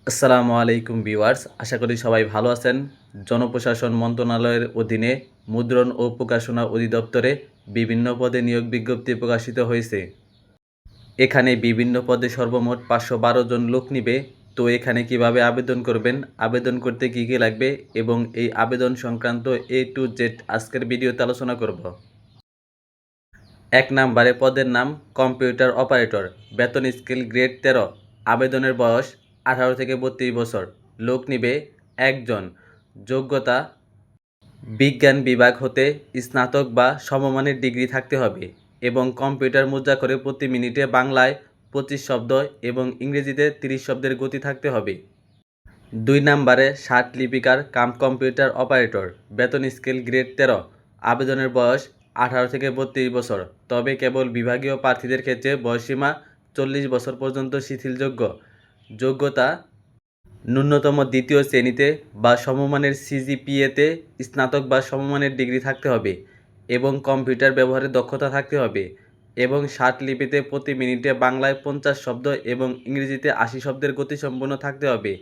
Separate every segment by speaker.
Speaker 1: আসসালামু আলাইকুম ভিউয়ার্স, আশা করি সবাই ভালো আছেন। জনপ্রশাসন মন্ত্রণালয়ের অধীনে মুদ্রণ ও প্রকাশনা অধিদপ্তরে বিভিন্ন পদে নিয়োগ বিজ্ঞপ্তি প্রকাশিত হয়েছে। এখানে বিভিন্ন পদে সর্বমোট 512 জন লোক নিবে। তো এখানে কিভাবে আবেদন করবেন, আবেদন করতে কী কী লাগবে এবং এই আবেদন সংক্রান্ত A to Z আজকের ভিডিওতে আলোচনা করব। 1 নম্বরে পদের নাম কম্পিউটার অপারেটর, বেতন স্কেল গ্রেড 13, আবেদনের বয়স 18 থেকে 32 বছর, লোক নিবে 1 জন, যোগ্যতা বিজ্ঞান বিভাগ হতে স্নাতক বা সমমানের ডিগ্রি থাকতে হবে এবং কম্পিউটার মুদ্রাক্ষরে প্রতি মিনিটে বাংলায় 25 শব্দ এবং ইংরেজিতে 30 শব্দের গতি থাকতে হবে। 2 নম্বরে ষাট লিপিকার কাম কম্পিউটার অপারেটর, বেতন স্কেল গ্রেড 13, আবেদনের বয়স 18 থেকে 32 বছর, তবে কেবল বিভাগীয় প্রার্থীদের ক্ষেত্রে বয়সসীমা 40 বছর পর্যন্ত শিথিলযোগ্য। যোগ্যতা ন্যূনতম দ্বিতীয় শ্রেণীতে বা সমমানের সিজিপিএতে স্নাতক বা সমমানের ডিগ্রি থাকতে হবে এবং কম্পিউটার ব্যবহারে দক্ষতা থাকতে হবে এবং ষাট লিপিতে প্রতি মিনিটে বাংলায় 50 শব্দ এবং ইংরেজিতে 80 শব্দের গতিসম্পন্ন থাকতে হবে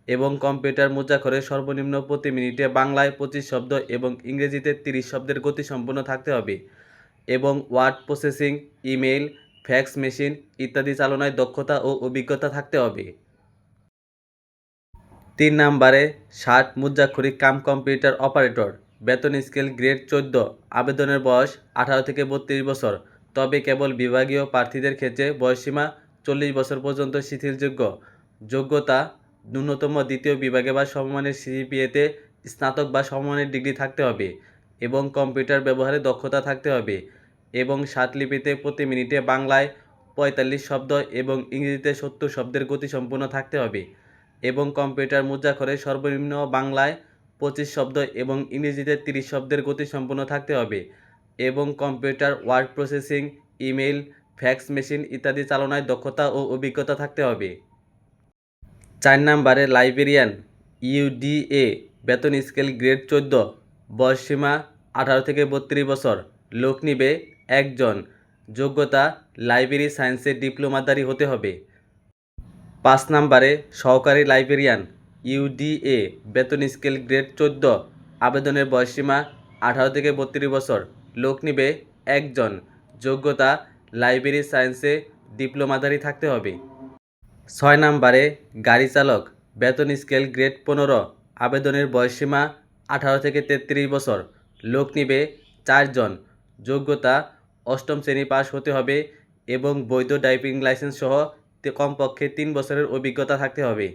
Speaker 1: এবং কম্পিউটার মুদ্রাক্ষরে সর্বনিম্ন প্রতি মিনিটে বাংলায় 25 শব্দ এবং ইংরেজিতে 30 শব্দের গতিসম্পন্ন থাকতে হবে এবং word processing, email, fax machine ইত্যাদি চালনায় দক্ষতা ও অভিজ্ঞতা থাকতে হবে। 3 নম্বরে ষাট মুদ্রাক্ষরিক কাম কম্পিউটার অপারেটর, বেতন স্কেল গ্রেড 14, আবেদনের বয়স 18 থেকে 32 বছর, তবে কেবল বিভাগীয় প্রার্থীদের ক্ষেত্রে বয়সসীমা 40 বছর পর্যন্ত শিথিলযোগ্য। যোগ্যতা ন্যূনতম দ্বিতীয় বিভাগে বা সমমানের সিজিপিএতে স্নাতক বা সমমানের ডিগ্রি থাকতে হবে এবং কম্পিউটার ব্যবহারে দক্ষতা থাকতে হবে এবং ষাট লিপিতে প্রতি মিনিটে বাংলায় 45 শব্দ এবং ইংরেজিতে 70 শব্দের গতিসম্পন্ন থাকতে হবে এবং কম্পিউটার মুদ্রাক্ষরে সর্বনিম্ন বাংলায় 25 শব্দ এবং ইংরেজিতে 30 শব্দের গতিসম্পন্ন থাকতে হবে এবং computer word processing, email, fax machine ইত্যাদি চালনায় দক্ষতা ও অভিজ্ঞতা থাকতে হবে। 4 নম্বরে লাইব্রেরিয়ান ইউডিএ, বেতন স্কেল গ্রেড 14, বয়সসীমা 18 থেকে 32 বছর, লোক নিবে 1 জন, যোগ্যতা লাইব্রেরি সায়েন্সে ডিপ্লোমাধারী হতে হবে। 5 নম্বরে সহকারী লাইব্রেরিয়ান ইউডিএ, বেতন স্কেল গ্রেড 14, আবেদনের বয়সসীমা 18 থেকে 32 বছর, লোক নিবে 1 জন, যোগ্যতা লাইব্রেরি সায়েন্সে ডিপ্লোমাধারী থাকতে হবে। 6 নম্বরে গাড়ি চালক, বেতন স্কেল গ্রেড 15, আবেদনের বয়সসীমা 18 থেকে 33 বছর, লোক নিবে 4 জন, যোগ্যতা অষ্টম শ্রেণী পাস হতে হবে এবং বৈধ ড্রাইভিং লাইসেন্স সহ কমপক্ষে 3 বছরের অভিজ্ঞতা থাকতে হবে।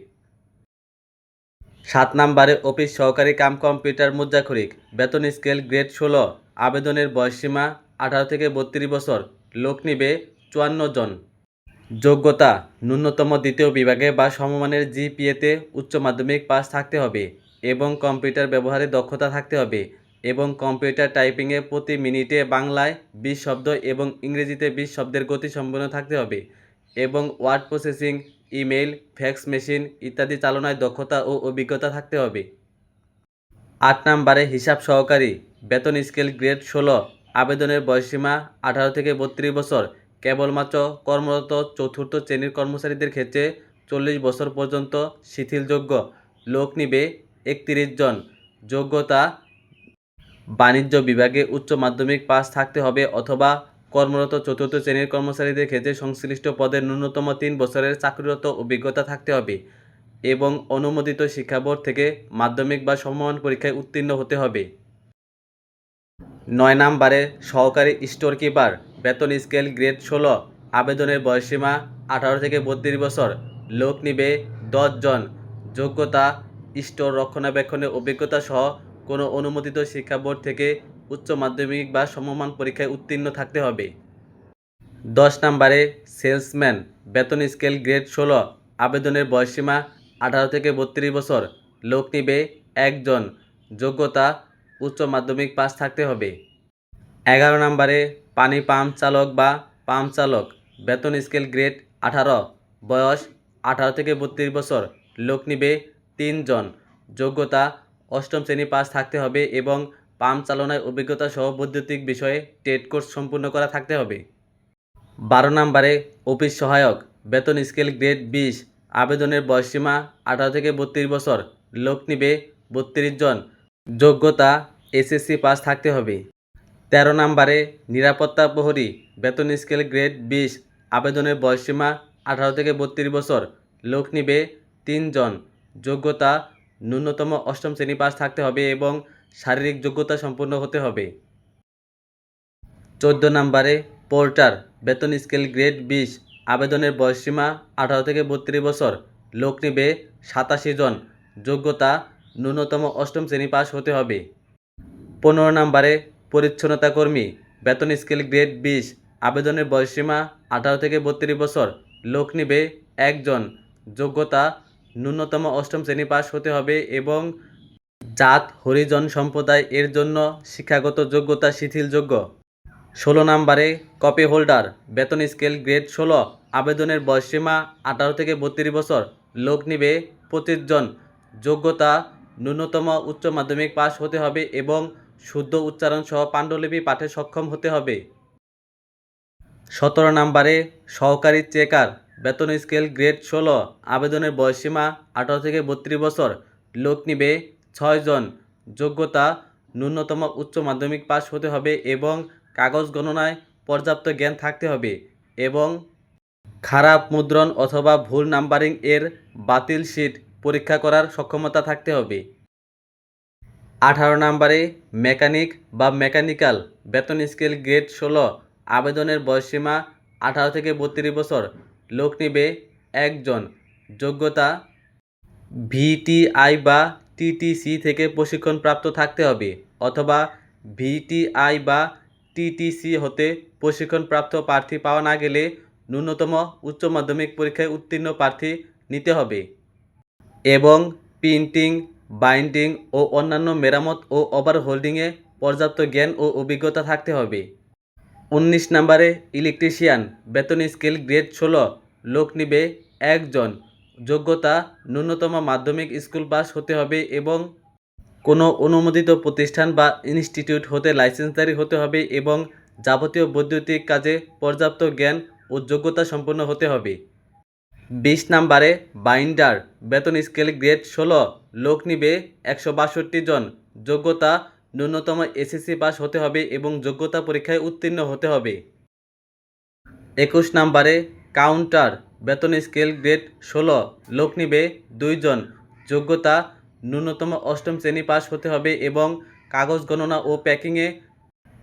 Speaker 1: 7 নম্বরে অফিস সহকারী কাম কম্পিউটার মুদ্রাক্ষরিক, বেতন স্কেল গ্রেড 16, আবেদনের বয়সসীমা 18 থেকে 32 বছর, লোক নিবে 54 জন, যোগ্যতা ন্যূনতম দ্বিতীয় বিভাগে বা সমমানের জিপিএতে উচ্চ মাধ্যমিক পাস থাকতে হবে এবং কম্পিউটার ব্যবহারে দক্ষতা থাকতে হবে এবং কম্পিউটার টাইপিংয়ে প্রতি মিনিটে বাংলায় 20 শব্দ এবং ইংরেজিতে 20 শব্দের গতিসম্পন্ন থাকতে হবে এবং word processing, email, fax machine ইত্যাদি চালনায় দক্ষতা ও অভিজ্ঞতা থাকতে হবে। 8 নম্বরে হিসাব সহকারী, বেতন স্কেল গ্রেড 16, আবেদনের বয়সসীমা 18 থেকে 32 বছর, কেবলমাত্র কর্মরত চতুর্থ শ্রেণীর কর্মচারীদের ক্ষেত্রে 40 বছর পর্যন্ত শিথিলযোগ্য, লোক নিবে 31 জন, যোগ্যতা বাণিজ্য বিভাগে উচ্চ মাধ্যমিক পাস থাকতে হবে অথবা কর্মরত চতুর্থ শ্রেণীর কর্মচারীদের ক্ষেত্রে সংশ্লিষ্ট পদের ন্যূনতম 3 বছরের চাকরিরত অভিজ্ঞতা থাকতে হবে এবং অনুমোদিত শিক্ষা বোর্ড থেকে মাধ্যমিক বা সমমান পরীক্ষায় উত্তীর্ণ হতে হবে। 9 নম্বরে সহকারী স্টোর কিপার, বেতন স্কেল গ্রেড 16, আবেদনের বয়সসীমা 18 থেকে 32 বছর, লোক নিবে 10 জন, যোগ্যতা স্টোর রক্ষণাবেক্ষণে অভিজ্ঞতা সহ কোনো অনুমোদিত শিক্ষা বোর্ড থেকে উচ্চ মাধ্যমিক বা সমমান পরীক্ষায় উত্তীর্ণ থাকতে হবে। 10 নম্বরে সেলসম্যান, বেতন স্কেল গ্রেড 16, আবেদনের বয়সসীমা 18 থেকে 32 বছর, লোক নিবে 1 জন, যোগ্যতা উচ্চ মাধ্যমিক পাস থাকতে হবে। 11 নম্বরে পানি পাম্প চালক বা পাম্প চালক, বেতন স্কেল গ্রেড 18, বয়স 18 থেকে 32 বছর, লোক নিবে 3 জন, যোগ্যতা অষ্টম শ্রেণী পাস থাকতে হবে এবং পাম্প চালনায় অভিজ্ঞতা সহ বৈদ্যুতিক বিষয়ে ট্রেড কোর্স সম্পূর্ণ করা থাকতে হবে। 12 নম্বরে অফিস সহায়ক, বেতন স্কেল গ্রেড 20, আবেদনের বয়সসীমা 18 থেকে 32 বছর, লোক নিবে 32 জন, যোগ্যতা এসএসসি পাস থাকতে হবে। 13 নম্বরে নিরাপত্তা প্রহরী, বেতন স্কেল গ্রেড 20, আবেদনের বয়সসীমা 18 থেকে 32 বছর, লোক নিবে 3 জন, যোগ্যতা ন্যূনতম অষ্টম শ্রেণী পাস থাকতে হবে এবং শারীরিক যোগ্যতা সম্পন্ন হতে হবে। 14 নম্বরে পোর্টার, বেতন স্কেল গ্রেড 20, আবেদনের বয়সসীমা 18 থেকে 32 বছর, লোক নিবে 87 জন, যোগ্যতা ন্যূনতম অষ্টম শ্রেণী পাস হতে হবে। 15 নম্বরে পরিচ্ছন্নতা কর্মী, বেতন স্কেল গ্রেড 20, আবেদনের বয়সসীমা 18 থেকে 32 বছর, লোক নিবে 1 জন, যোগ্যতা ন্যূনতম অষ্টম শ্রেণী পাস হতে হবে এবং জাত হরিজন সম্প্রদায় এর জন্য শিক্ষাগত যোগ্যতা শিথিলযোগ্য। 16 নম্বরে কপি হোল্ডার, বেতন স্কেল গ্রেড 16, আবেদনের বয়সসীমা 18 থেকে 32 বছর, লোক নিবে 25 জন, যোগ্যতা ন্যূনতম উচ্চ মাধ্যমিক পাস হতে হবে এবং শুদ্ধ উচ্চারণ সহ পাণ্ডুলিপি পাঠে সক্ষম হতে হবে। 17 নম্বরে সহকারী চেকার, বেতন স্কেল গ্রেড 16, আবেদনের বয়সসীমা 18 থেকে 32 বছর, লোক নিবে 6 জন, যোগ্যতা ন্যূনতম উচ্চ মাধ্যমিক পাস হতে হবে এবং কাগজ গণনায় পর্যাপ্ত জ্ঞান থাকতে হবে এবং খারাপ মুদ্রণ অথবা ভুল নাম্বারিং এর বাতিল শীট পরীক্ষা করার সক্ষমতা থাকতে হবে। 18 নম্বরে মেকানিক বা মেকানিক্যাল, বেতন স্কেল গ্রেড 16, আবেদনের বয়সসীমা 18 থেকে 32 বছর, লোক নিবে 1 জন, যোগ্যতা ভিটিআই বা টিটিসি থেকে প্রশিক্ষণপ্রাপ্ত থাকতে হবে অথবা ভিটিআই বা টিটিসি হতে প্রশিক্ষণপ্রাপ্ত প্রার্থী পাওয়া না গেলে ন্যূনতম উচ্চ মাধ্যমিক পরীক্ষায় উত্তীর্ণ প্রার্থী নিতে হবে এবং প্রিন্টিং, বাইন্ডিং ও অন্যান্য মেরামত ও ওভারহোল্ডিংয়ে পর্যাপ্ত জ্ঞান ও অভিজ্ঞতা থাকতে হবে। 19 নম্বরে ইলেকট্রিশিয়ান, বেতন স্কেল গ্রেড 16, লোক নিবে 1 জন, যোগ্যতা ন্যূনতম মাধ্যমিক স্কুল পাস হতে হবে এবং কোনো অনুমোদিত প্রতিষ্ঠান বা ইনস্টিটিউট হতে লাইসেন্সধারী হতে হবে এবং যাবতীয় বৈদ্যুতিক কাজে পর্যাপ্ত জ্ঞান ও যোগ্যতা সম্পন্ন হতে হবে। 20 নম্বরে বাইন্ডার, বেতন স্কেল গ্রেড 16, লোক নিবে 162 জন, যোগ্যতা ন্যূনতম এসএসসি পাস হতে হবে এবং যোগ্যতা পরীক্ষায় উত্তীর্ণ হতে হবে। 21 নম্বরে কাউন্টার, বেতন স্কেল গ্রেড 16, লোক নিবে 2 জন, যোগ্যতা ন্যূনতম অষ্টম শ্রেণী পাস হতে হবে এবং কাগজ গণনা ও প্যাকিংয়ে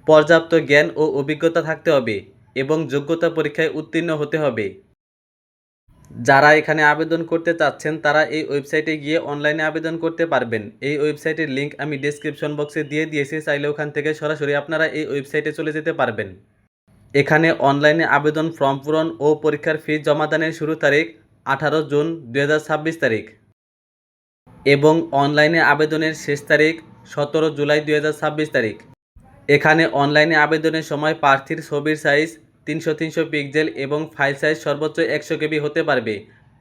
Speaker 1: পর্যাপ্ত জ্ঞান ও অভিজ্ঞতা থাকতে হবে এবং যোগ্যতা পরীক্ষায় উত্তীর্ণ হতে হবে। যারা এখানে আবেদন করতে চাচ্ছেন তারা এই ওয়েবসাইটে গিয়ে অনলাইনে আবেদন করতে পারবেন। এই ওয়েবসাইটের লিঙ্ক আমি ডেসক্রিপশন বক্সে দিয়ে দিয়েছি, চাইলে ওখান থেকে সরাসরি আপনারা এই ওয়েবসাইটে চলে যেতে পারবেন। এখানে অনলাইনে আবেদন ফর্ম পূরণ ও পরীক্ষার ফি জমাদানের শুরু তারিখ 18 জুন 2026 তারিখ এবং অনলাইনে আবেদনের শেষ তারিখ 17 জুলাই 2026 তারিখ। এখানে অনলাইনে আবেদনের সময় প্রার্থীর ছবির সাইজ 300 পিক্সেল এবং ফাইল সাইজ সর্বোচ্চ 100 কেবি হতে পারবে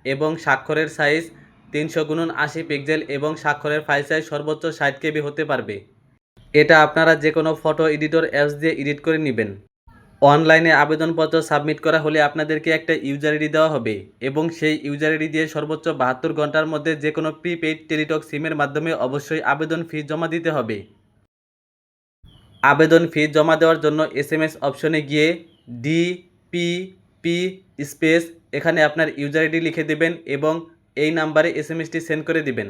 Speaker 1: এবং স্বাক্ষরের সাইজ 300x80 পিক্সেল এবং স্বাক্ষরের ফাইল সাইজ সর্বোচ্চ 60 কেবি হতে পারবে। এটা আপনারা যে কোনো ফটো এডিটর অ্যাপস দিয়ে এডিট করে নেবেন। অনলাইনে আবেদনপত্র সাবমিট করা হলে আপনাদেরকে একটা ইউজার আইডি দেওয়া হবে এবং সেই ইউজার আইডি দিয়ে সর্বোচ্চ 72 ঘন্টার মধ্যে যে কোনো প্রিপেইড টেলিটক সিমের মাধ্যমে অবশ্যই আবেদন ফি জমা দিতে হবে। আবেদন ফি জমা দেওয়ার জন্য SMS অপশনে গিয়ে DPP স্পেস এখানে আপনার ইউজার আইডি লিখে দেবেন এবং এই নাম্বারে SMSটি সেন্ড করে দিবেন।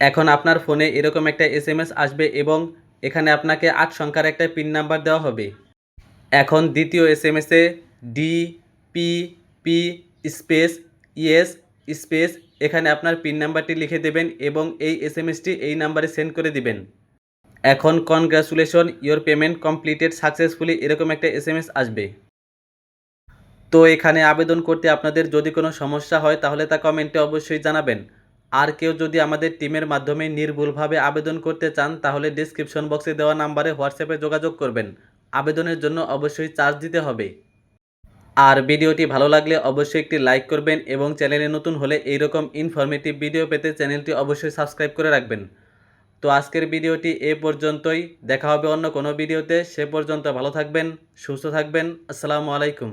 Speaker 1: এখন আপনার ফোনে এরকম একটা SMS আসবে এবং এখানে আপনাকে 8 সংখ্যার একটা পিন নাম্বার দেওয়া হবে। এখন দ্বিতীয় SMS-এ DPP স্পেস ইয়েস স্পেস এখানে আপনার পিন নাম্বারটি লিখে দেবেন এবং এই SMS-টি এই নাম্বারে সেন্ড করে দিবেন। এখন congratulation, your payment completed successfully এরকম একটা SMS আসবে। তো এখানে আবেদন করতে আপনাদের যদি কোনো সমস্যা হয় তাহলে তা কমেন্টে অবশ্যই জানাবেন। আর কেউ যদি আমাদের টিমের মাধ্যমে নির্ভুলভাবে আবেদন করতে চান তাহলে ডেসক্রিপশন বক্সে দেওয়া নাম্বারে হোয়াটসঅ্যাপে যোগাযোগ করবেন। আবেদনের জন্য অবশ্যই চার্জ দিতে হবে। আর ভিডিওটি ভালো লাগলে অবশ্যই একটি লাইক করবেন এবং চ্যানেলে নতুন হলে এইরকম ইনফরমেটিভ ভিডিও পেতে চ্যানেলটি অবশ্যই সাবস্ক্রাইব করে রাখবেন। তো আজকের ভিডিওটি এ পর্যন্তই, দেখা হবে অন্য কোনো ভিডিওতে। সে পর্যন্ত ভালো থাকবেন, সুস্থ থাকবেন। আসসালামু আলাইকুম।